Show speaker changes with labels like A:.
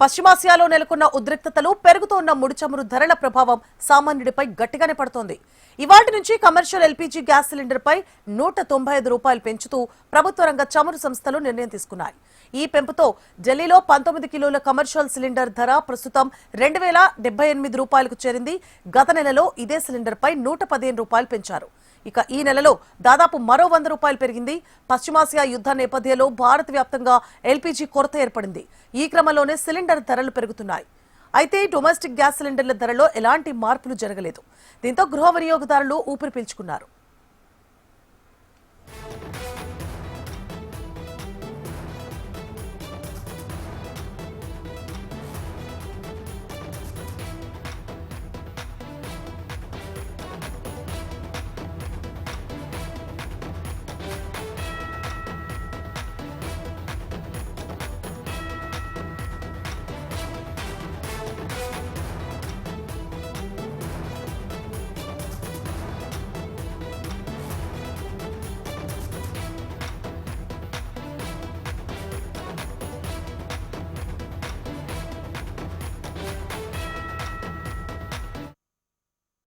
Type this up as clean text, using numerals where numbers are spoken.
A: పశ్చిమాసియాలో నెలకొన్న ఉద్రిక్తతలు, పెరుగుతోన్న ముడి చమురు ధరల ప్రభావం సామాన్యుడిపై గట్టిగానే పడుతోంది. ఇవాటి నుంచి కమర్షియల్ ఎల్పీజీ గ్యాస్ సిలిండర్ పై ₹195 పెంచుతూ ప్రభుత్వ రంగ చమురు సంస్థలు నిర్ణయం తీసుకున్నాయి. ఈ పెంపుతో ఢిల్లీలో 19 కిలోల కమర్షియల్ సిలిండర్ ధర ప్రస్తుతం ₹2078కు చేరింది. గత నెలలో ఇదే సిలిండర్ పై ₹115 పెంచారు. ఇక ఈ నెలలో దాదాపు మరో ₹100 పెరిగింది. పశ్చిమాసియా యుద్ధ నేపథ్యంలో భారత్ వ్యాప్తంగా ఎల్పీజీ కొరత ఏర్పడింది. ఈ క్రమంలోనే సిలిండర్ ధరలు పెరుగుతున్నాయి. అయితే డొమెస్టిక్ గ్యాస్ సిలిండర్ల ధరలో ఎలాంటి మార్పులు జరగలేదు. దీంతో గృహ వినియోగదారులు ఊపిరి పీల్చుకున్నారు.